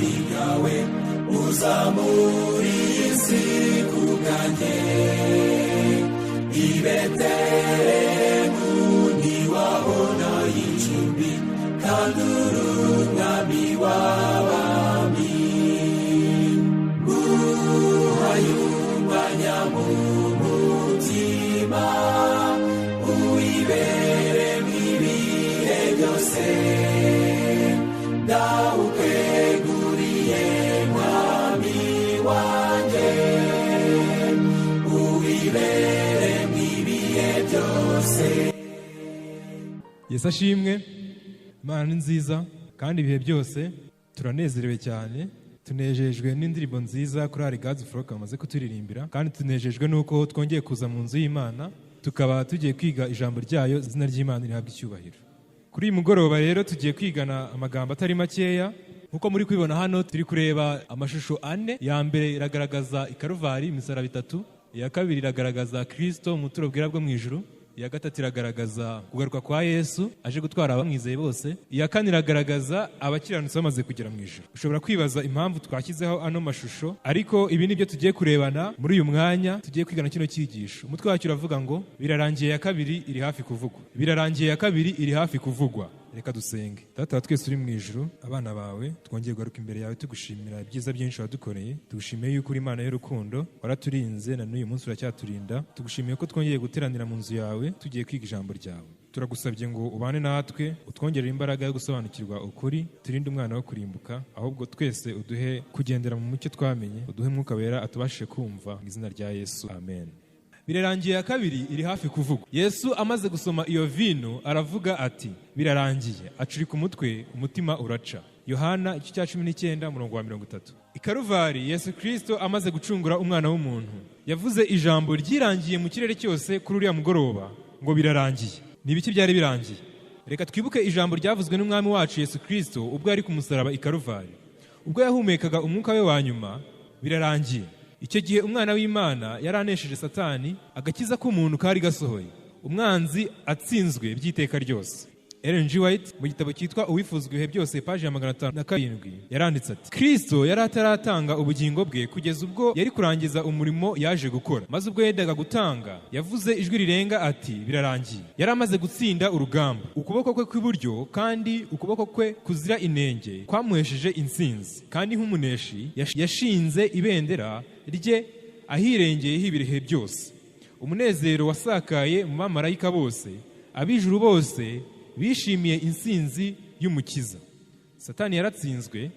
ubwami bwawe uzamuri isi ku bwanjye. I Betelehemu ntiwabona icumbi kandi uri umwami w'abami. Nguhaye umwanya mu mutima uwibere mw'ibihe byose. Ndawukweguriye mwami wanjye uwibere mw'ibihe byose. Yesu ashimwe. Imana ni nziza kandi ibihe byose turanezerewe cyane. Tunejejwe n'indirimbo nziza kuri Ari God's Flock bamaze kuturirimbira, kandi tunejejwe nuko twongeye kuza mu nzu y'Imana tukaba tugiye kwiga ijambo ryayo. Izina ry'Imana rihabwa icyubahiro. Kuri uyu mugoroba rero tugiye kwigana amagambo atari makeya. Nkuko muri kubibona hano turi kureba amashusho ane. Ya mbere iragaragaza ikaruvari, imisaraba itatu. Iya kabiri iragaragaza Kristo mu buturo bwera bwo mu ijuru. Iya gatatu iragaragaza kugaruka kwa Yesu aje gutwara abamwizeye bose. Iya kane iragaragaza abakiranutsi bamaze kugera mu ijuru. Ushobora kwibaza impamvu twashyizeho ano mashusho, ariko ibi nibyo tugiye kurebana muri uyu mwanya. Tugiye kwigana kino cyigisho. Umutwe wacyo uravuga ngo birarangiye ya kabiri iri hafi kuvugwa. Birarangiye ya kabiri iri hafi kuvugwa. Reka dusenge. Data wa twese uri mu ijuru, abana bawe twongeye kugaruka imbere yawe tugushimira ibyiza byinshi wadukoreye. Tugushimiye yuko uri Imana y'urukundo, waraturinze na n'uyu munsi uracyaturinda. Tugushimiye ko twongeye guteranira mu nzu yawe tugiye kwiga ijambo ryawe. Turagusabye ngo ubane natwe, utwongerere imbaraga yo gusobanukirwa ukuri, turinde umwana wo kurimbuka, ahubwo twese uduhe kugendera mu mucyo twamenye, uduhe Mwuka Wera atubashe kumva. Mu izina rya Yesu, amen. Birarangiye ya kabiri iri hafi kuvugwa. Yesu amaze gusoma iyo vino aravuga ati birarangiye, acurika umutwe, umutima uraca. Yohana 19:30. Ikaruvari Yesu Kristo amaze gucungura umwana w'umuntu yavuze ijambo ryirangiye mu kirere cyose kuri uriya mugoroba ngo birarangiye. Ni ibiki byari birangiye? Reka twibuke ijambo ryavuzwe n'umwami wacu Yesu Kristo ubwo yari ku musaraba ikaruvari, ubwo yahumekaga umwuka we wa nyuma. Birarangiye. Icyo gihe umwana w'Imana yaranesheje Satani, agakiza k'umuntu kari gasohoye, umwanzi atsinzwe by'iteka ryose. Ellen G. White mu gitabo cyitwa Uwifuzwa ibihe byose paji ya 507 yaranditse ati Kristo yari ataratanga ubugingo bwe kugeza ubwo yari kurangiza umurimo yaje gukora, maze ubwo yendaga gutanga yavuze ijwi rirenga ati birarangiye. Yari amaze gutsinda urugamba. Ukuboko kwe kw'iburyo kandi ukuboko kwe kuzira inenge kwamuhesheje intsinzi, kandi nk'umuneshi yashinze ibendera rye ahirengeyeho ibihe byose. Umunezero wasakaye mu bamarayika bose, ab'ijuru bose bishimiye intsinzi y'umukiza. Satani yaratsinzwe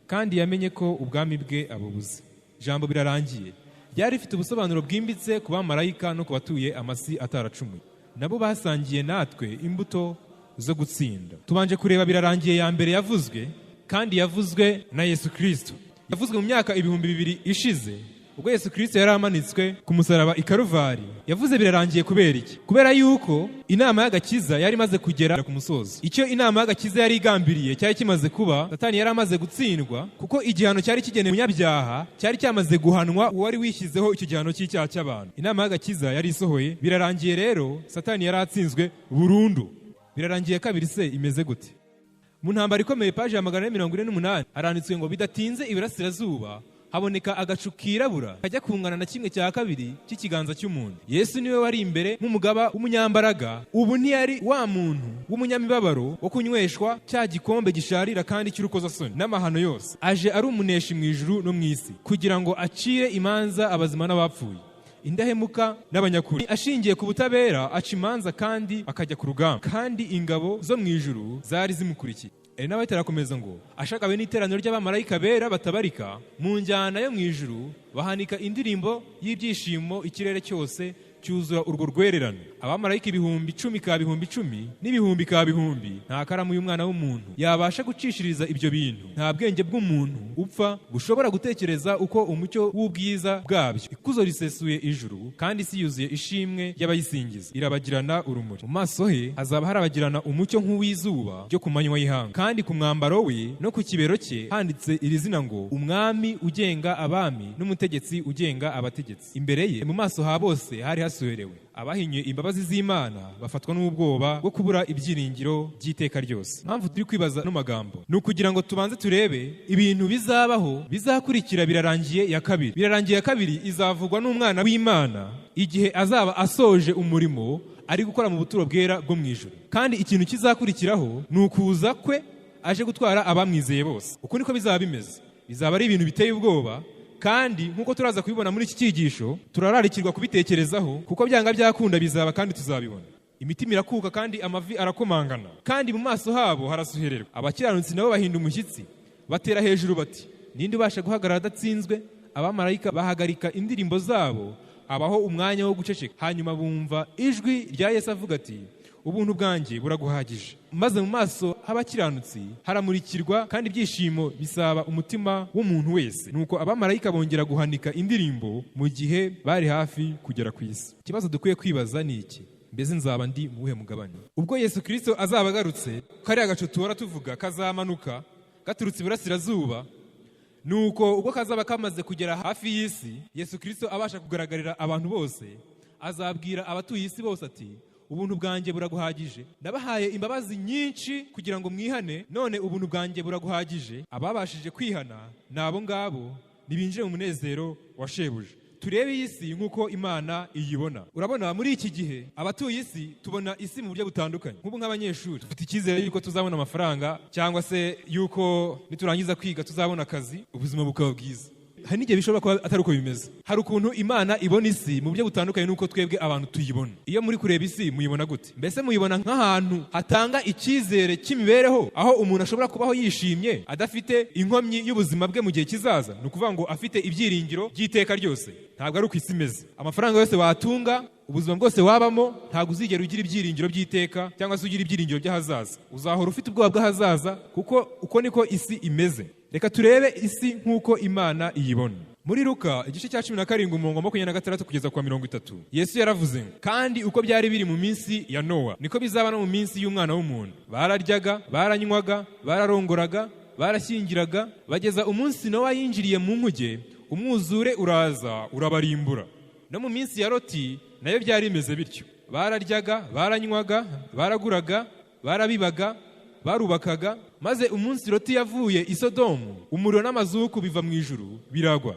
kandi yamenye ko ubwami bwe abubuze. Ijambo birarangiye ryari rifite ubusobanuro bwimbitse ku bamarayika no ku batuye amasi ataracumuye. Nabo basangiye natwe imbuto zo gutsinda. Tubanje kureba birarangiye ya mbere yavuzwe, kandi yavuzwe na Yesu Kristo. Yavuzwe mu myaka 2000 ishize ubwo Yesu Kristo yari amanitswe ku musaraba ikaruvari. Yavuze birarangiye kubera iki? Kubera yuko inama y'agakiza yari imaze kugera ku musozo. Icyo inama y'agakiza yari igambiriye cyari kimaze kuba. Satani yari amaze gutsindwa, kuko igihano cyari kigenewe umunyabyaha cyari cyamaze guhanwa uwari wishyizeho icyo gihano cy'icyaha cy'abantu. Inama y'agakiza yari isohoye. Birarangiye rero, Satani yari atsinzwe burundu. Birarangiye kabiri se imeze gute? Mu ntambara ikomeye paji ya 448 haranditswe ngo bidatinze iburasirazuba haboneka agacu kirabura kajya kungana na 1/2 cy'ikiganza cy'umuntu. Yesu niwe wari imbere nk'umugaba w'umunyambaraga. Ubu ntiyari wa muntu w'umunyamibabaro wo kunyweshwa cya gikombe gisharira kandi cy'urukozasoni n'amahano yose. Aje ari umuneshi mu ijuru no mu isi, kugira ngo acire imanza abazima n'abapfuye, indahemuka n'abanyakuri. Ashingiye ku butabera aca imanza kandi akajya ku rugamba, kandi ingabo zo mu ijuru zari zimukurikiye. Nawe tarakomeza ngo ashagawe n'iteraniro ry'abamarayika bera batabarika mu njyana yo mu ijuru bahanika indirimbo y'ibyishimo, ikirere cyose cyuzura urwo rwererano. Abamarayika 10,000 ka 10,000 n'ibihumbi ka bihumbi. Nta karamu y'umwana w'umuntu yabasha gucishiriza ibyo bintu. Nta bwenge bw'umuntu upfa bushobora gutekereza uko umucyo w'ubwiza bwabyo. Ikuzo risesuye ijuru, kandi isi yuzuye ishimwe y'abayisingiza. Irabagirana urumuri. Mu maso he hazaba harabagirana umucyo nk'uw'izuba ryo ku manywa y'ihanga, kandi ku mwambaro we no ku kibero cye handitse iri zina ngo umwami ugenga abami n'umutegetsi ugenga abategetsi. Imbere ye mu maso ha bose hari yarasuherewe. Abahinyuye imbabazi z'Imana bafatwa n'ubwoba bwo kubura ibyiringiro by'iteka ryose. Mpamvu turi kwibaza no magambo ni ukugira ngo tubanze turebe ibintu bizabaho bizakurikira birarangiye ya kabiri. Birarangiye ya kabiri izavugwa n'umwana w'Imana igihe azaba asoje umurimo ari gukora mu buturo bwera bwo mu ijuru. Kandi ikintu kizakurikiraho ni ukuza kwe aje gutwara abamwizeye bose. Uko niko bizaba bimeze. Bizaba ari ibintu biteye ubwoba, kandi nkuko turaza kubibona muri iki cyigisho turararikirwa kubitekerezaho, kuko byanga byakunda bizaba kandi tuzabibona. Imitima irakuka kandi amavi arakomangana, kandi mu maso habo harasuhererwa. Abakiranutsi nabo bahinda umushyitsi, batera hejuru bati, ninde ubasha guhagarara adatsinzwe? Abamarayika bahagarika indirimbo zabo, abaho umwanya wo guceceka. Hanyuma bumva ijwi rya Yesu avuga ati, ubuntu bwanjye buraguhagije. Maze mu maso h'abakiranutsi haramurikirwa, kandi ibyishimo bisaba umutima w'umuntu wese. Nuko abamarayika bongera guhanika indirimbo mu gihe bari hafi kugera ku isi. Ikibazo dukwiye kwibaza ni iki? Mbese nzaba ndi mu buhe mugabane? Ubwo Yesu Kristo azaba agarutse, kariya gacu tuhora tuvuga kazamanuka gaturutse iburasirazuba, nuko ubwo kazaba kamaze kugera hafi y'isi, Yesu Kristo abasha kugaragarira abantu bose, azabwira abatuye isi bose ati, ubuntu bwanjye buraguhagije. Nabahaye imbabazi nyinshi kugira ngo mwihane, none ubuntu bwanjye buraguhagije. Ababashije kwihana nabo ngabo nibinjire mu munezero wa shebuja. Turebe iyi si nk'uko Imana iyibona. Urabona muri iki gihe abatuye isi tubona isi mu buryo butandukanye. Nk'ubu nk'abanyeshuri dufite icyizere yuko tuzabona amafaranga, cyangwa se yuko niturangiza kwiga tuzabona akazi, ubuzima bukaba bwiza. Hari n'igihe bishobora kuba atari uko bimeze. Hari ukuntu Imana ibona isi mu buryo butandukanye n'uko twebwe abantu tuyibona. Iyo muri kureba isi muyibona gute? Mbese muyibona nk'ahantu hatanga icyizere cy'imibereho, aho umuntu ashobora kubaho yishimye adafite inkomyi y'ubuzima bwe mu gihe kizaza? Ni ukuvuga ngo afite ibyiringiro by'iteka ryose. Ntabwo ari uko isi imeze. Amafaranga yose watunga, ubuzima bwose wabamo, ntabwo uzigera ugira ibyiringiro by'iteka cyangwa se ugira ibyiringiro by'ahazaza. Uzahora ufite ubwoba bw'ahazaza, kuko uko niko isi imeze. Reka turebe isi nk'uko Imana iyibona. Muri Luka igice cya 17 umurongo wa 26 kugeza kwa 30, Yesu yaravuze, kandi uko byari biri mu minsi ya Nowa niko bizaba no mu minsi y'umwana w'umuntu. Bararyaga, baranywaga, bararongoraga, barashyingiraga, bageza umunsi Nowa yinjiriye mu nkuge, umwuzure uraza urabarimbura. No mu minsi ya Loti nayo byari bimeze bityo. Bararyaga, baranywaga, baraguraga, barabibaga, barubakaga, maze umunsi Loti yavuye i Sodomu, umuriro n'amazuku biva mu ijuru biragwa,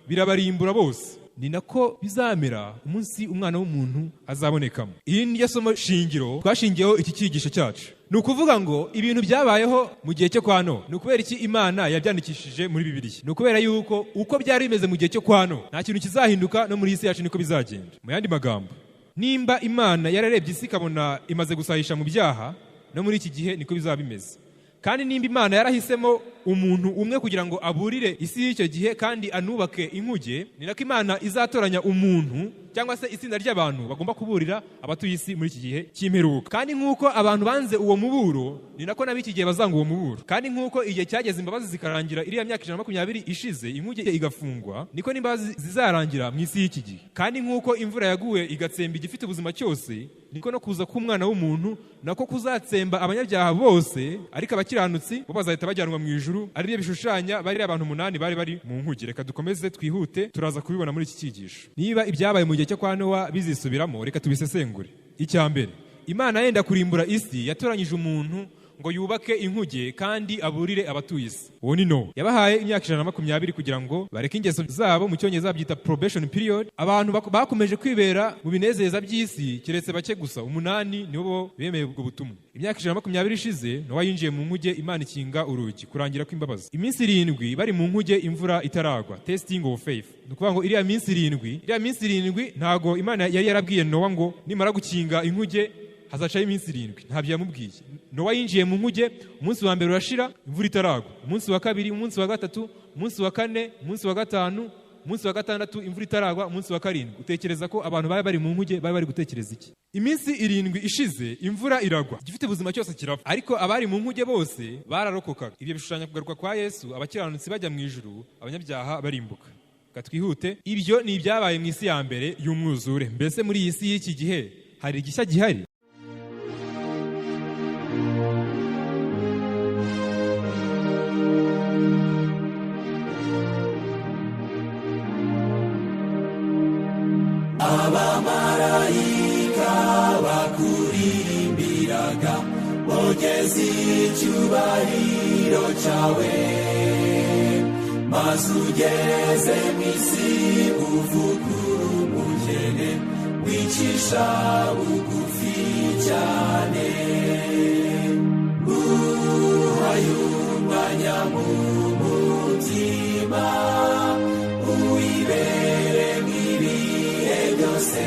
birabarimbura bose. Ni nako bizamera umunsi umwana w'umuntu azabonekamo. Iyi ni somo shingiro twashingiyeho iki cyigisho cyacu. Ni ukuvuga ngo ibintu byabayeho mu gihe cyo kwa Nowa. Ni ukubera iki Imana yabyandikishije muri Bibiliya? Ni ukubera yuko uko byari bimeze mu gihe cyo kwa Nowa nta kintu kizahinduka no muri isi yacu niko bizagenda. Mu yandi magambo, nimba Imana yararebye isi ikabona imaze gusahisha mu byaha, no muri iki gihe niko bizaba bimeze. Kandi nimba Imana yarahisemo umuntu umwe kugira ngo aburire isi y'icyo gihe kandi anubake inkuge, ni nako Imana izatoranya umuntu cyangwa se itsinda ry'abantu bagomba kuburira abatuye isi muri iki gihe cy'imperuka. Kandi nk'uko abantu banze uwo muburo, ni nako n'ab'iki gihe bazanga uwo muburo. Kandi nk'uko igihe cyageze imbabazi zikarangira iriya myaka 120 ishize, inkuge igafungwa, niko n'imbabazi zizarangira mu isi y'iki gihe. Kandi nk'uko imvura yaguye igatsemba igifite ubuzima cyose, niko no kuza k'umwana w'umuntu nako kuzatsemba abanyabyaha bose, ariko abakiranutsi bo bazahita bajyanwa mu ijuru, ari byo bishushanya bari abantu 8 bari mu nkuge. Reka dukomeze twihute, turaza kubibona muri iki cyigisho. Niba ibyabaye mu gihe cyo kwa Nowa bizisubiramo, reka tubisesengure. Icya mbere, Imana yenda kurimbura isi yatoranyije umuntu ngo yubake inkuge kandi aburire abatuye isi. Uwo ni Nowa. Yabahaye imyaka 120 kugira ngo bareke ingeso zabo, mu cyongereza byita probation period. Abantu bakomeje kwibera mu binezeza by'isi keretse bake gusa, 8 nibo bemeye ubwo butumwa. Imyaka 120 ishize, Nowa yinjiye mu nkuge, Imana ikinga urugi kurangira kw'imbabazi. Iminsi 7 bari mu nkuge, imvura itaragwa, testing of faith. Nukuvuga ngo iriya minsi 7 ntago Imana yari yarabwiye Nowa ngo nimara gukinga inkuge hazacaho iminsi 7. Ntabyo yamubwiye. Nowa yinjiye mu nkuge, umunsi wa mbere urashira, imvura itaragwa. Umunsi wa kabiri, umunsi wa gatatu, umunsi wa kane, umunsi wa gatanu, umunsi wa gatandatu, imvura itaragwa, umunsi wa karindwi. Utekereza ko abantu bari mu nkuge bari gutekereza iki? Iminsi 7 ishize, imvura iragwa, gifite ubuzima cyose kirapfa, ariko abari mu nkuge bose bararokokaga. Ibyo bishushanya kugaruka kwa Yesu, abakiranutsi bajya mu ijuru, abanyabyaha barimbuka. Katwihute, ibyo ni ibyabaye mu isi ya mbere y'umwuzure. Mbese muri iyi si y'iki gihe hari igishya gihari? Abamara tweze icyubahiro cyawe maze ugeze mu isi uvugura umugeni wicisha bugufi cyane uhayunganya mu mutima uwibere mw'ibihe byose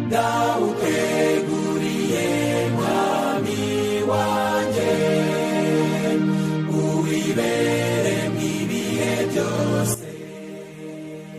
ndawukweguriye mwami wanjye uwibere mw'ibihe byose.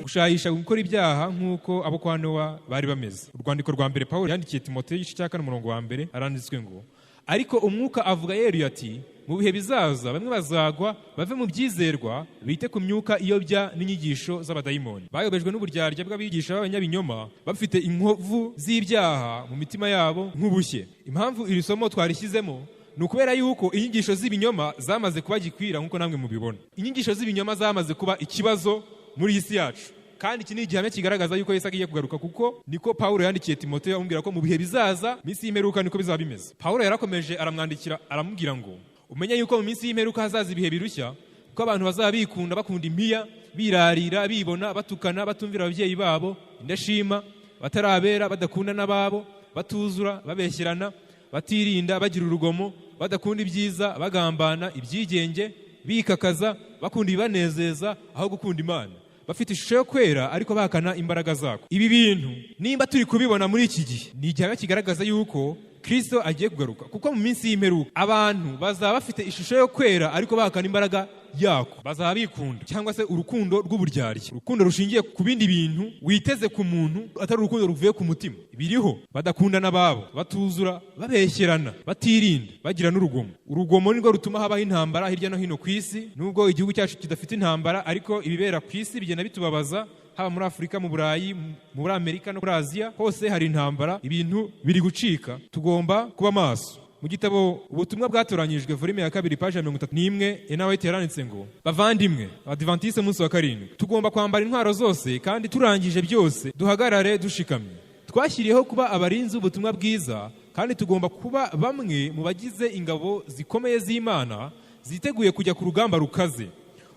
Gushahisha gukora ibyaha nk'uko abo kwa Nowa bari bameze. Urwandiko rwa mbere Pawulo yandikiye Timoteyo igice cya 4 umurongo wa mbere aranditswe ngo ariko umwuka avuga yeruye ati mu bihe bizaza bamwe bazagwa bave mu byizerwa bite ku myuka iyobya n'inyigisho z'abadayimoni bayobejwe n'uburyarya bw'abigisha b'abanyabinyoma bafite inkovu z'ibyaha mu mitima yabo nk'ubushye. Impamvu iri somo twarishyizemo ni ukubera yuko inyigisho z'ibinyoma zamaze kuba gikwira nk'uko namwe mubibona. Inyigisho z'ibinyoma zamaze kuba ikibazo muri iyi si yacu, kandi iki ni igihamya kigaragaza yuko Yesu agiye kugaruka, kuko niko Pawulo yandikiye Timoteyo amubwira ko mu bihe bizaza minsi y'imperuka niko bizaba bimeze. Pawulo yarakomeje aramwandikira aramubwira ngo umenye yuko mu minsi y'imperuka hazaza ibihe birushya, kuko abantu bazaba bikunda bakunda impiya, birarira, bibona, batukana, batumvira ababyeyi babo, indashima, batarabera, badakunda n'ababo, batuzura, babeshyerana, batirinda, bagira urugomo, badakunda ibyiza, bagambana, ibyigenge, bikakaza, bakunda ibibanezeza aho gukunda Imana, bafite ishusho yo kwera ariko bahakana imbaraga zako. Ibi bintu nimba turi kubibona muri iki gihe ni igihamya kigaragaza yuko Kristo agiye kugaruka, kuko mu minsi y'imperuka abantu bazaba bafite ishusho yo kwera ariko bahakana imbaraga yako, bazaba bikunda cyangwa se urukundo rw'uburyarya, urukundo rushingiye ku bindi bintu witeze ku muntu atari urukundo ruvuye ku mutima. Biriho, badakunda n'ababo, batuzura, babeshyerana, batirinda, bagira n'urugomo. Urugomo nirwo rutuma habaho intambara hirya no hino ku isi. Nubwo igihugu cyacu kidafite intambara, ariko ibibera ku isi bigenda bitubabaza, haba muri Afurika, mu Burayi, muri Amerika no muri Aziya, hose hari intambara, ibintu biri gucika. Tugomba kuba maso. Mu gitabo ubutumwa bwatoranyijwe volume ya 2 page 31 Enaweti yaranditse ngo bavandimwe Adventiste umunsi wa karindwi tugomba kwambara intwaro zose, kandi turangije byose duhagarare dushikamye. Twashyiriyeho kuba abarinzi ubutumwa bwiza, kandi tugomba kuba bamwe mu bagize ingabo zikomeye z'Imana ziteguye kujya ku rugamba rukaze.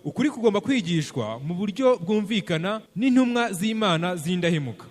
Ukuri kugomba kwigishwa mu buryo bwumvikana n'intumwa z'Imana z'indahemuka.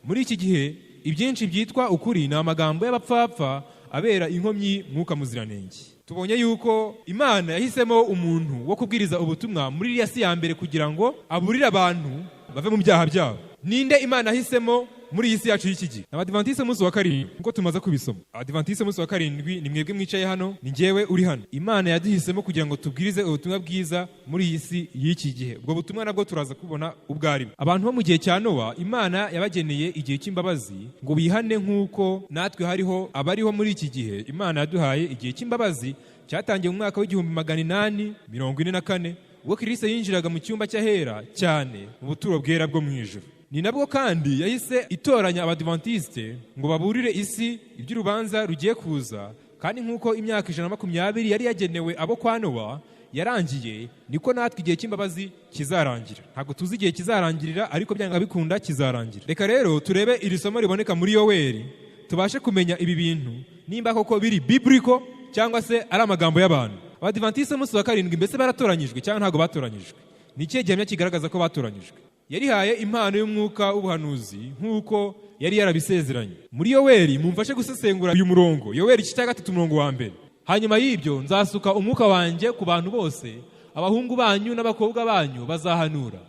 Muri iki gihe ibyinshi byitwa ukuri ni amagambo y'abapfapfa abera inkomyi mwuka muziranenge. Tubonye yuko Imana yahisemo umuntu wo kubwiriza ubutumwa muri iriya si ya mbere kugira ngo aburire abantu bave mu byaha byabo. Ninde Imana yahisemo muri iyi si yacu y'iki gihe? Abadiventiste umunsi wa karindwi, nkuko tumaze kubisoma. Abadiventiste umunsi wa karindwi ni mwebwe mwicaye hano, ni njyewe uri hano. Imana yaduhisemo kugira ngo tubwirize ubutumwa bwiza muri iyi si y'iki gihe. Ubwo butumwa nabwo turaza kubona ubwari. Abantu bo mu gihe cya Nowa, Imana yabageneye igihe cy'imbabazi ngo bihane, nk'uko natwe hariho abariho muri iki gihe. Imana yaduhaye igihe cy'imbabazi cyatangiye mu mwaka w'1844 ubwo Kristo yinjiraga mu cyumba cy'ahera cyane mu buturo bwera bwo mu ijuru. Ni nabwo kandi yahise itoranya abadiventiste ngo baburire isi iby'urubanza rugiye kuza, kandi nk'uko imyaka 120 yari yagenewe abo kwa Nowa yarangiye, niko natwe igihe cy'imbabazi kizarangira. Ntabwo tuzi igihe kizarangirira, ariko byanga bikunda kizarangira. Reka rero turebe iri somo riboneka muri Yoweri, tubashe kumenya ibi bintu nimba koko biri biblical cyangwa se ari amagambo y'abantu. Abadiventiste umunsi wa karindwi mbese baratoranyijwe cyangwa ntabwo batoranyijwe? Ni ikihe gihamya kigaragaza ko batoranyijwe? Yarihaye impano y'umwuka w'ubuhanuzi nk'uko yari yarabisezeranye. Muri Yoweri mumfashe gusesengura uyu murongo, Yoweri igice cya 3 umurongo wa mbere. Hanyuma y'ibyo nzasuka umwuka wanjye ku bantu bose, abahungu banyu n'abakobwa banyu bazahanura,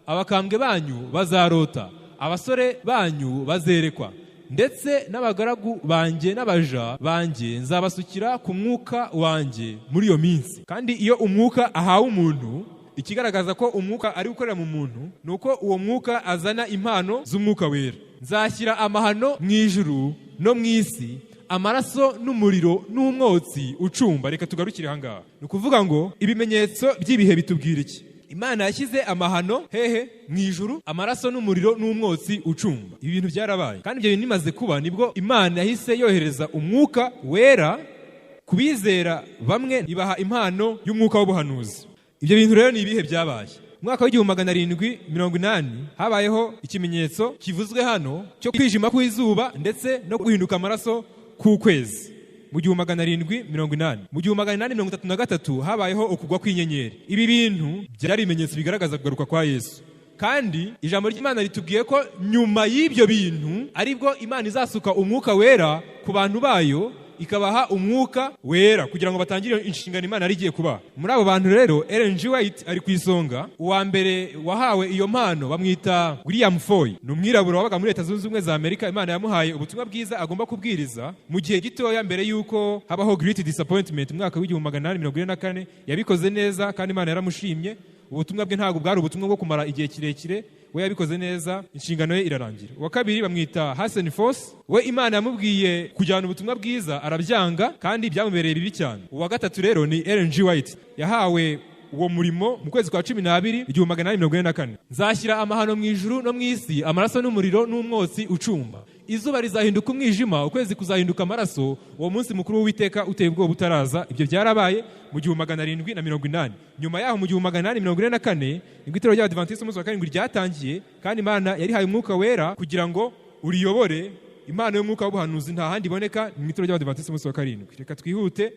abakambwe banyu bazarota, abasore banyu bazerekwa, ndetse n'abagaragu banjye n'abaja banjye nzabasukira ku mwuka wanjye muri iyo minsi. Kandi iyo umwuka ahawe umuntu, ikigaragaza ko umwuka ari gukorera mu muntu, nuko uwo mwuka azana impano z'umwuka wera. Nzashyira amahano mu ijuru no mu isi, amaraso n'umuriro n'umwotsi ucumba. Reka tugarukire ahangaha. Ni ukuvuga ngo ibimenyetso by'ibihe bitubwira iki? Imana yashyize amahano hehe? Mu ijuru, amaraso n'umuriro n'umwotsi ucumba. Ibi bintu byarabaye, kandi ibyo bintu bimaze kuba nibwo Imana yahise yohereza umwuka wera kubizera bamwe, ibaha impano y'umwuka w'ubuhanuzi. Ibyo bintu rero ni ibihe byabaye? Mwaka w'1780 habayeho ikimenyetso kivuzwe hano cyo kwijima kw'izuba ndetse no guhinduka amaraso k'ukwezi. mu 780. Mu 833 habayeho ukugwa kw'inyenyeri. Ibi bintu byari ibimenyetso bigaragaza kugaruka kwa Yesu. Kandi ijambo ry'Imana ritubwiye ko nyuma y'ibyo bintu aribwo Imana izasuka umwuka wera ku bantu bayo, ikabaha umwuka wera kugira ngo batangire inshingano Imana yari igiye kubaha. Muri abo bantu rero Ellen G. White ari ku isonga. Uwa mbere wahawe iyo mpano bamwita William Foy, ni umwirabura wabaga muri Leta Zunze Ubumwe za Amerika. Imana yamuhaye ubutumwa bwiza agomba kubwiriza mu gihe gitoya mbere y'uko habaho Great Disappointment mu mwaka w'1844. Yabikoze neza kandi Imana yaramushimye. Ubutumwa bwe ntabwo bwari ubutumwa bwo kumara igihe kirekire, we yabikoze neza, inshingano ye irarangira. Uwa kabiri bamwita Hassan Foss, we Imana yamubwiye kujyana ubutumwa bwiza arabyanga kandi byamubereye bibi cyane. Uwa gatatu rero ni Ellen G. White, yahawe uwo murimo mu kwezi kwa 12 1844. Nzashyira amahano mu ijuru no mu isi, amaraso n'umuriro n'umwotsi ucumba. Izuba rizahinduka umwijima, ukwezi kuzahinduka amaraso, uwo munsi mukuru w'Uwiteka uteye ubwoba utaraza. Ibyo byarabaye mu 780. Nyuma yaho mu 844 nibwo itorero ry'Abadiventiste umunsi wa karindwi ryatangiye, kandi Imana yari haye umwuka wera kugira ngo uriyobore. Imana y'umwuka w'ubuhanuzi nta handi iboneka mu itorero ry'Abadiventiste umunsi wa karindwi. Reka twihute.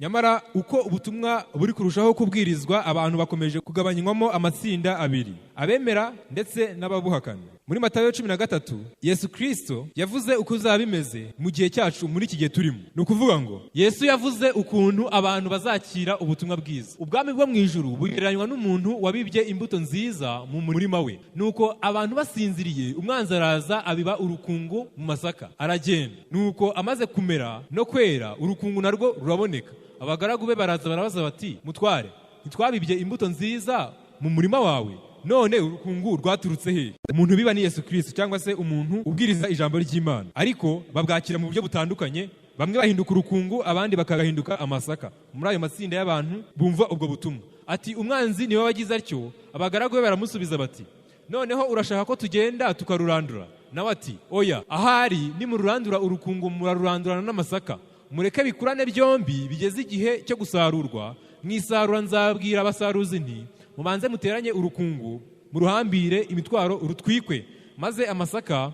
Nyamara uko ubutumwa buri kurushaho kubwirizwa, abantu bakomeje kugabanywamo amatsinda abiri, abemera ndetse n'ababuhakana. Muri Matayo 13 Yesu Kristo yavuze uko uzaba bimeze mu gihe cyacu muri iki gihe turimo. Ni ukuvuga ngo Yesu yavuze ukuntu abantu bazakira ubutumwa bwiza. Ubwami bwo mu ijuru bugereranywa n'umuntu wabibye imbuto nziza mu murima we. Nuko abantu basinziriye, umwanzi araza abiba urukungu mu masaka, aragenda. Nuko amaze kumera no kwera, urukungu narwo ruraboneka. Abagaragu be baraza barabaza bati, mutware, ntitwabibye imbuto nziza mu murima wawe? None urukungu rwaturutse he? Umuntu biba ni Yesu Kristo, cyangwa se umuntu ubwiriza ijambo ry'Imana. Ariko babwakira mu buryo butandukanye. Bamwe bahinduka urukungu, abandi bakahinduka amasaka. Muri ayo matsinda y'abantu bumva ubwo butumwa. Ati umwanzi niwe wagize atyo. Abagaragu be baramusubiza bati, noneho urashaka ko tugenda tukarurandura? Nawe ati, oya, ahari nimururandura urukungu murarurandurana n'amasaka. Mureke bikurane byombi, bigeze igihe cyo gusarurwa. Mwisarura nzabwira abasaruzi nti, mubanze muteranye urukungu, muruhambire imitwaro urutwikwe, maze amasaka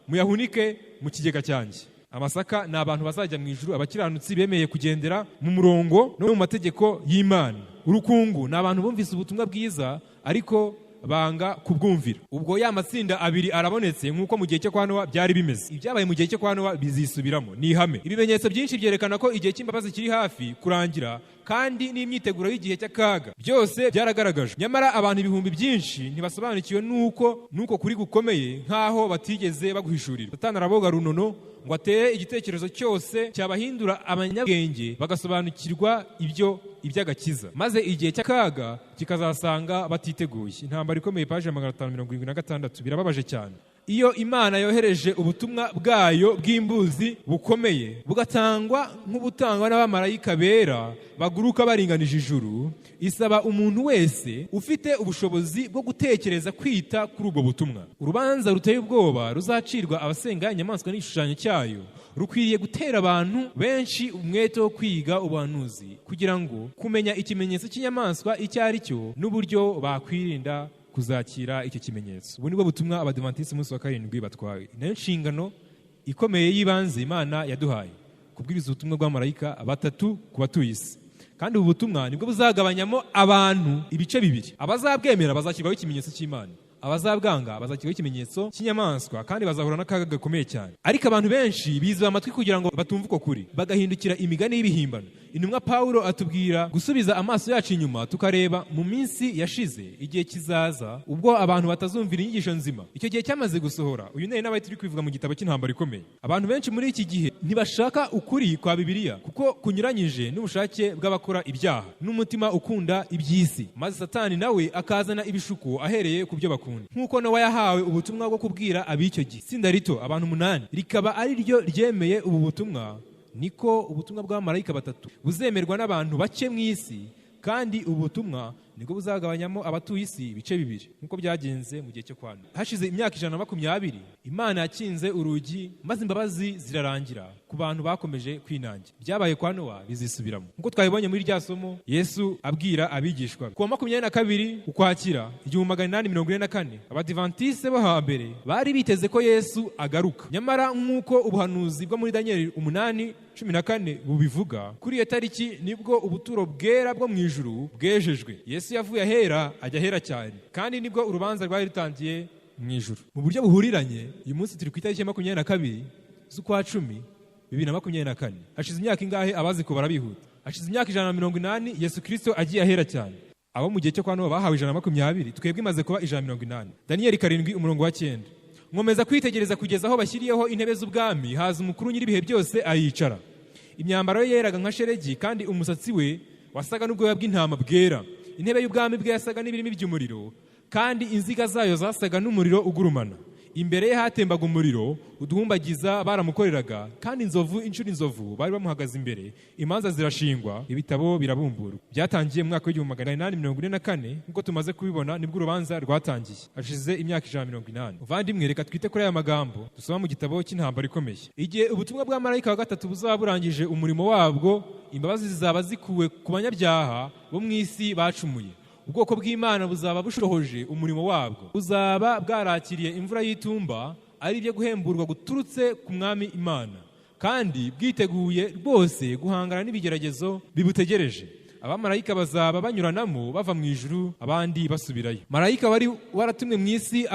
muyahunike mu kigega cyanjye. Amasaka ni abantu bazajya mu ijuru, abakiranutsi bemeye kugendera mu murongo no mu mategeko y'Imana. Urukungu ni abantu bumvise ubutumwa bwiza ariko banga kubwumvira. Ubwo ya matsinda abiri arabonetse nk'uko mu gihe cyo kwa Nowa byari bimeze. Ibyabaye mu gihe cyo kwa Nowa bizisubiramo, ni ihame. Ibimenyetso byinshi byerekana ko igihe cy'imbabazi kiri hafi kurangira, kandi n'imyiteguro y'igihe cy'akaga byose byaragaragajwe. Nyamara abantu ibihumbi byinshi ntibasobanukiwe nuko kuri gukomeye nk'aho batigeze baguhishurira. Satani araboga runono ngo atere igitekerezo cyose cyabahindura abanyabwenge bagasobanukirwa iby'agakiza, maze igihe cy'akaga kikazasanga batiteguye. Intambara ikomeye, paje 576. Birababaje cyane iyo Imana yohereje ubutumwa bwayo bw'imbuzi bukomeye, bugatangwa nk'ubutangwa n'abamarayika bera baguruka baringanije ijuru. Isaba umuntu wese ufite ubushobozi bwo gutekereza kwita kuri ubwo butumwa. Urubanza ruteye ubwoba ruzacirwa abasenga inyamaswa n'igishushanyo cyayo rukwiriye gutera abantu benshi umwete wo kwiga ubuhanuzi, kugira ngo kumenya ikimenyetso cy'inyamaswa icyo ari cyo n'uburyo bakwirinda kuzakira icyo kimenyetso. Ubu nibwo butumwa Abadiventiste umunsi wa karindwi batwaye. Nayo nshingano ikomeye y'ibanze Imana yaduhaye, kubwiriza ubutumwa bw'abamarayika batatu ku batuye isi. Kandi ubu butumwa nibwo buzagabanyamo abantu ibice bibiri. Abazabwemera bazashyirwaho ikimenyetso cy'Imana, abazabwanga bazashyirwaho ikimenyetso cy'inyamaswa, kandi bazahura n'akaga gakomeye cyane. Ariko abantu benshi biziba amatwi kugira ngo batumve uko kuri, bagahindukira imigani y'ibihimbano. Intumwa Pawulo atubwira gusubiza amaso yacu inyuma tukareba mu minsi yashize, igihe kizaza ubwo abantu batazumvira inyigisho nzima. Icyo gihe cyamaze gusohora. Uyu ni nawe turi kwivuga mu gitabo cy'intambara ikomeye. Abantu benshi muri iki gihe ntibashaka ukuri kwa Bibiliya, kuko kunyuranyije n'ubushake bw'abakora ibyaha n'umutima ukunda iby'isi, maze Satani nawe akazana ibishuko ahereye ku byo bakunda. Nk'uko Nowa yahawe ubutumwa bwo kubwira ab'icyo gihe, itsinda rito abantu 8 rikaba ari ryo ryemeye ubu butumwa, niko ubutumwa bw'abamarayika batatu buzemerwa n'abantu bake mu isi, kandi ubutumwa nibwo buzagabanyamo abatuye isi ibice bibiri nk'uko byagenze mu gihe cyo kwa Nowa. Hashize imyaka 120 Imana yakinze urugi maze imbabazi zirarangira ku bantu bakomeje kwinangira. Byabaye kwa Nowa bizisubiramo nk'uko twabibonye muri rya somo Yesu abwira abigishwa. Ku wa 22 Ukwakira 1844 Abadiventiste bo hambere bari biteze ko Yesu agaruka, nyamara nk'uko ubuhanuzi bwo muri Daniel 8:14 bubivuga, kuri iyo tariki nibwo ubuturo bwera bwo mu ijuru bwejejwe. Yesu yavuye ahera ajya ahera cyane, kandi nibwo urubanza rwari rutangiye mu ijuru. Mu buryo buhuriranye, uyu munsi turi ku itariki ya 22 z'ukwa 10 2024. Hashize imyaka ingahe abazi ko barabihuta? Hashize imyaka 180 Yesu Kristo agiye ahera cyane. Abo mu gihe cyo kwa Nowa bahawe 120, twebwe imaze kuba 180. Daniel 7:9. Nkomeza kwitegereza kugeza aho bashyiriyeho intebe z'ubwami, haza umukuru nyiribihe byose ayicara. Imyambaro ye yeraga nka sheregi, kandi umusatsi we wasaga n'ubwoya bw'intama bwera. Intebe y'ubwami bwe yasaga n'ibirimi by'umuriro, kandi inziga zayo zasaga n'umuriro ugurumana. Imbere ye hatembaga umuriro uduhumbagiza baramukoreraga, kandi inzovu bari bamuhagaze imbere. Imanza zirashingwa, ibitabo birabumburwa. Byatangiye mu mwaka w'1844 nk'uko tumaze kubibona, nibwo urubanza rwatangiye. Hashize imyaka 180. Uvandimwe, reka twite kuri aya magambo dusoma mu gitabo cy'intambara ikomeye. Igihe ubutumwa bwa marayika wa gatatu buzaba burangije umurimo wabwo, imbabazi zizaba zikuwe ku banyabyaha bo mu isi bacumuye. Ubwoko bw'Imana buzaba bushohoje umurimo wabwo, buzaba bwarakiriye imvura y'itumba, ari byo guhemburwa guturutse ku mwami Imana, kandi bwiteguye rwose guhangana n'ibigeragezo bibutegereje. Abamarayika bazaba banyuranamo bava mu ijuru, abandi basubirayo. Marayika wari waratumwe mu isi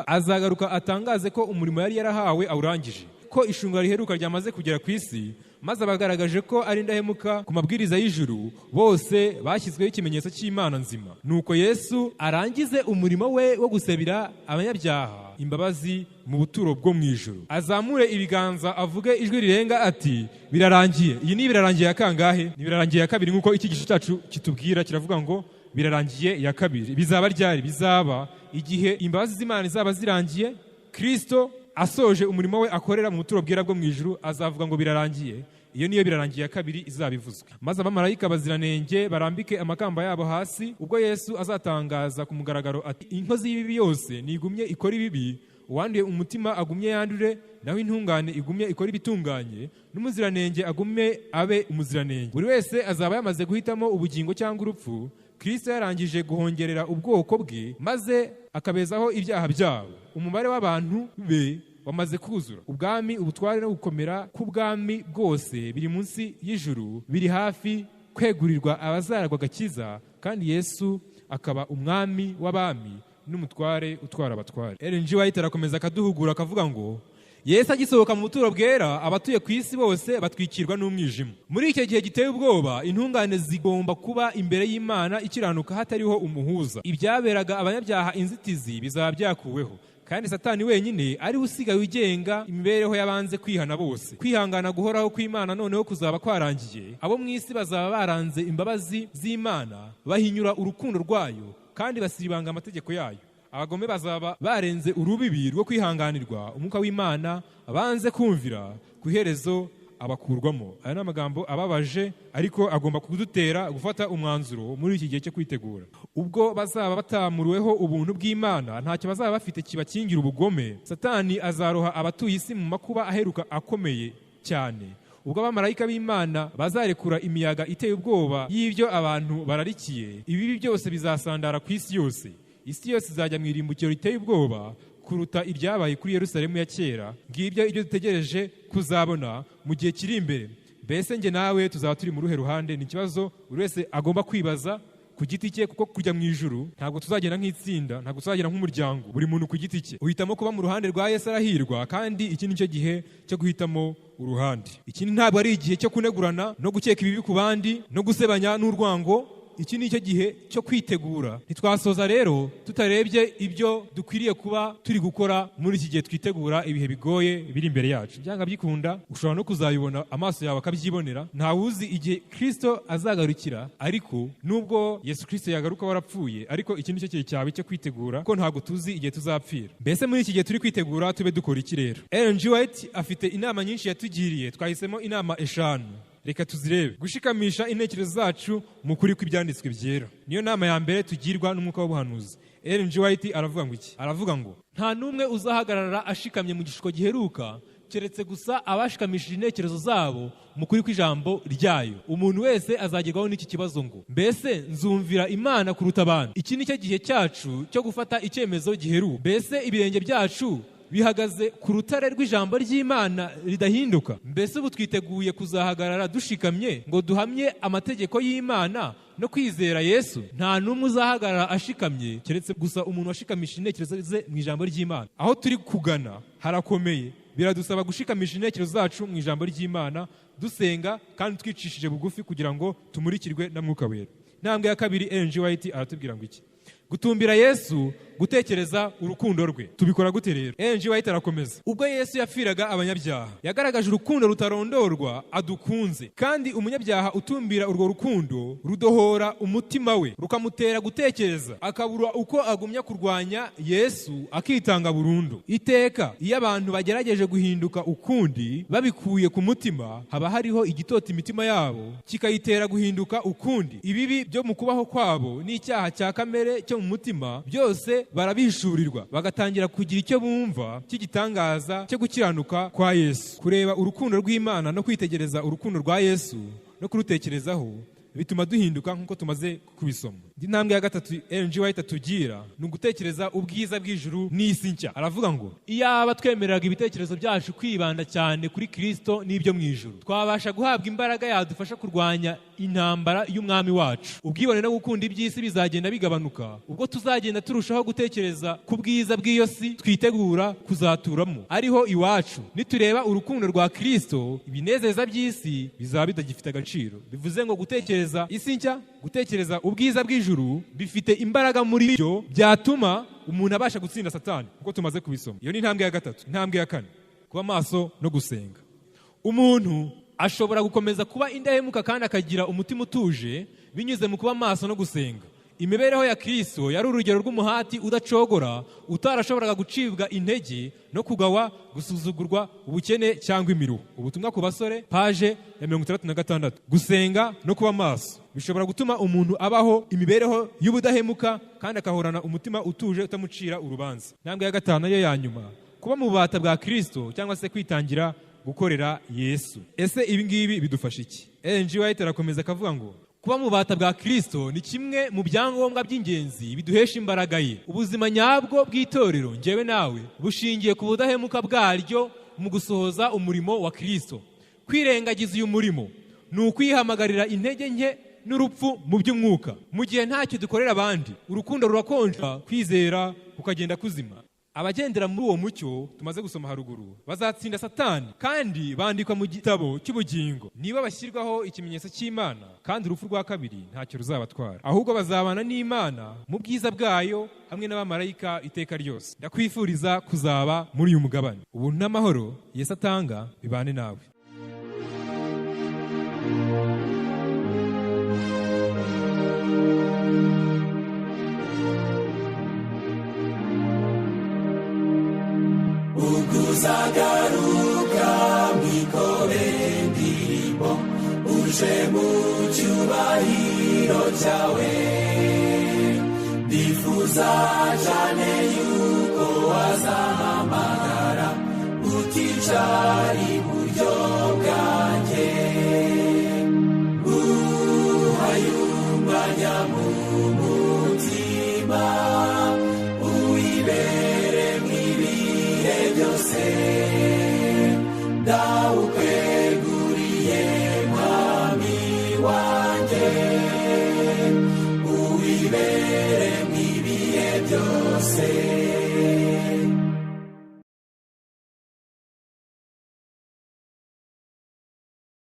azagaruka atangaze ko umurimo yari yarahawe awurangije, ko ishungura riheruka ryamaze kugera ku isi, maze abagaragaje ko ari indahemuka ku mabwiriza y'ijuru, bose bashyizweho ikimenyetso cy'Imana nzima. Nuko Yesu arangize umurimo we wo gusabira abanyabyaha imbabazi mu buturo bwo mu ijuru. Azamure ibiganza avuge ijwi rirenga ati, birarangiye. Iyi ni birarangiye ya kangahe? Ni birarangiye ya kabiri, nk'uko ikigisho cyacu kitubwira, kiravuga ngo birarangiye ya kabiri. Bizaba ryari? Bizaba igihe imbabazi z'Imana zaba zirangiye, Kristo asoje umurimo we akorera mu buturo bwera bwo mu ijuru, azavuga ngo birarangiye. Iyo niyo birarangiye ya kabiri izabivuzwe. Maze abamarayika baziranenge barambike amakamba yabo hasi, ubwo Yesu azatangaza ku mugaragaro ati, inkozi y'ibibi yose nigumye ikora ibibi, uwanduye umutima agumye yandure, naho intungane igumye ikora ibitunganye, n'umuziranenge agumye abe umuziranenge. Buri wese azaba yamaze guhitamo ubugingo cyangwa urupfu, Kristo yarangije guhongerera ubwoko bwe, maze akabezaho ibyaha byabo. Umubare w'abantu be wamaze kuzura. Ubwami, ubutware no gukomera k'ubwami bwose biri munsi y'ijuru, biri hafi kwegurirwa abazaragwa agakiza, kandi Yesu akaba umwami w'abami n'umutware utwara abatware. Ellen G. White arakomeza akaduhugura akavuga ngo, Yesu agisohoka mu buturo bwera, abatuye ku isi bose batwikirwa n'umwijima. Muri icyo gihe giteye ubwoba, intungane zigomba kuba imbere y'Imana ikiranuka hatariho umuhuza. Ibyaberaga abanyabyaha inzitizi bizaba byakuweho, kandi Satani wenyine ari usigaye ugenga imibereho y'abanze kwihana bose. Kwihangana guhoraho kw'Imana noneho kuzaba kwarangiye. Abo mu isi bazaba baranze imbabazi z'Imana, bahinyura urukundo rwayo, kandi basibanga amategeko yayo. Abagome bazaba barenze urubibi rwo kwihanganirwa umwuka w'Imana, abanze kumvira, ku iherezo abakurwamo. Aya ni amagambo ababaje, ariko agomba kudutera gufata umwanzuro muri iki gihe cyo kwitegura. Ubwo bazaba batamuruweho ubuntu bw'Imana, ntacyo bazaba bafite kibakingira ubugome. Satani azaroha abatuye isi mu makuba aheruka akomeye cyane. Ubwo abamarayika b'Imana bazarekura imiyaga iteye ubwoba y'ibyo abantu bararikiye, ibibi byose bizasandara ku isi yose. Isi yose izajya mu irimbukiro riteye ubwoba kuruta iryabaye kuri Yerusalemu ya kera. Ngibyo ibyo dutegereje kuzabona mu gihe kiri imbere. Mbese nge nawe tuzaba turi mu ruhe ruhande? Ni ikibazo buri wese agomba kwibaza ku giti cye, kuko kujya mu ijuru ntabwo tuzagenda nk'itsinda, ntabwo tuzagenda nk'umuryango, buri muntu ku giti cye. Uhitamo kuba mu ruhande rwa Yesu arahirwa, kandi iki ni cyo gihe cyo guhitamo uruhande. Iki ntabwo ari igihe cyo kunegurana no gukeka ibibi ku bandi no gusebanya n'urwango. Iki ni cyo gihe cyo kwitegura. Ntitwasoza rero tutarebye ibyo dukwiriye kuba turi gukora muri iki gihe twitegura ibihe bigoye biri imbere yacu. Byanga byikunda ushobora no kuzabibona, amaso yawe akabyibonera. Ntawuzi igihe Kristo azagarukira, ariko nubwo Yesu Kristo yagaruka warapfuye, ariko iki ni cyo gihe cyawe cyo kwitegura, ko ntabwo tuzi igihe tuzapfira. Mbese muri iki gihe turi kwitegura tube dukora iki rero? Ellen G. White afite inama nyinshi yatugiriye, twahisemo inama 5. reka tuzirebe. Gushikamisha intekerezo zacu mu kuri kw'ibyanditswe byera, niyo nama ya mbere tugirwa n'umwuka w'ubuhanuzi. Ellen G. White aravuga ngo iki? Aravuga ngo nta n'umwe uzahagarara ashikamye mu gishuko giheruka keretse gusa abashikamishije intekerezo zabo mu kuri kw'ijambo ryayo. Umuntu wese azagerwaho n'iki kibazo ngo mbese nzumvira Imana kuruta abantu? Iki ni cyo gihe cyacu cyo gufata icyemezo giheruka. Mbese ibirenge byacu bihagaze ku rutare rw'ijambo ry'Imana ridahinduka? Mbese ubu twiteguye kuzahagarara dushikamye ngo duhamye amategeko y'Imana no kwizera Yesu? Nta n'umwe uzahagarara ashikamye keretse gusa umuntu washikamishije intekerezo ze mu ijambo ry'Imana. Aho turi kugana harakomeye, biradusaba gushikamisha intekerezo zacu mu ijambo ry'Imana, dusenga kandi twicishije bugufi kugira ngo tumurikirwe na Mwuka Wera. Intambwe ya kabiri, Ellen G. White aratubwira ngo iki? Gutumbira Yesu, gutekereza urukundo rwe. Tubikora gute rero? Ellen G. White arakomeza. Ubwo Yesu yapfiraga abanyabyaha, yagaragaje urukundo rutarondorwa adukunze, kandi umunyabyaha utumbira urwo rukundo rudohora umutima we, rukamutera gutekereza, akabura uko agumya kurwanya Yesu, akitanga burundu. Iteka iyo abantu bagerageje guhinduka ukundi babikuye ku mutima, haba hariho igitota imitima yabo kikayitera guhinduka ukundi. Ibibi byo mu kubaho kwabo n'icyaha cya kamere cyo mu mutima byose barabishurirwa, bagatangira kugira icyo bumva cy'igitangaza cyo gukiranuka kwa Yesu. Kureba urukundo rw'Imana no kwitegereza urukundo rwa Yesu no kurutekerezaho bituma duhinduka nk'uko tumaze kubisoma. Intambwe ya gatatu Ellen G. White atugira ni ugutekereza ubwiza bw'ijuru n'isi nshya. Aravuga ngo iyaba twemereraga ibitekerezo byacu kwibanda cyane kuri Kristo n'ibyo mu ijuru, twabasha guhabwa imbaraga yadufasha kurwanya intambara y'umwami wacu. Ubwibone no gukunda iby'isi bizagenda bigabanuka ubwo tuzagenda turushaho gutekereza ku bwiza bw'iyo si twitegura kuzaturamo ariho iwacu. Nitureba urukundo rwa Kristo, ibinezeza by'isi bizaba bitagifite agaciro. Bivuze ngo gutekereza isi nshya, gutekereza ubwiza bw'ijuru bifite imbaraga muri byo byatuma umuntu abasha gutsinda Satani, kuko tumaze kubisoma. Iyo ni intambwe ya gatatu. Intambwe ya kane, kuba maso no gusenga. Umuntu ashobora gukomeza kuba indahemuka kandi akagira umutima utuje binyuze mu kuba maso no gusenga. Imibereho ya Kristo yari urugero rw'umuhati udacogora, utarashoboraga gucibwa intege no kugawa, gusuzugurwa, ubukene cyangwa imiruho. Ubutumwa ku basore, page ya 66. Gusenga no kuba maso bishobora gutuma umuntu abaho imibereho y'ubudahemuka kandi akahorana umutima utuje utamucira urubanza. Intambwe ya gatanu yo ya nyuma, kuba mu bubata bwa Kristo cyangwa se kwitangira gukorera Yesu. Ese ibi ngibi bidufasha iki? Ellen G. White arakomeza akavuga ngo kuba mu bubata bwa Kristo ni kimwe mu byangombwa by'ingenzi biduhesha imbaraga ye. Ubuzima nyabwo bw'itorero, njyewe nawe, bushingiye ku budahemuka bwaryo mu gusohoza umurimo wa Kristo. Kwirengagiza uyu murimo ni ukwihamagarira intege nke n'urupfu mu by'umwuka. Mu gihe ntacyo dukorera abandi, urukundo rurakonja, kwizera kukagenda kuzima. Abagendera muri uwo mucyo tumaze gusoma haruguru bazatsinda Satani kandi bandikwa mu gitabo cy'ubugingo. Niba bashyirwaho ikimenyetso cy'Imana, kandi urupfu rwa kabiri ntacyo ruzabatwara, ahubwo bazabana n'Imana mu bwiza bwayo hamwe n'abamarayika iteka ryose. Ndakwifuriza kuzaba muri uyu mugabane. Ubuntu n'amahoro Yesu atanga bibane nawe. Uzagaruka mwikore ndirimbo, uje mu cyubahiro cyawe. Ndifuza cyane yuko wazahamagara uticara iburyo bwanjye, uhaye umwanya mu mutima, uwibere mw'ibihe byose. Ndawukweguriye mwami wanjye, uwibere mw'ibihe byose.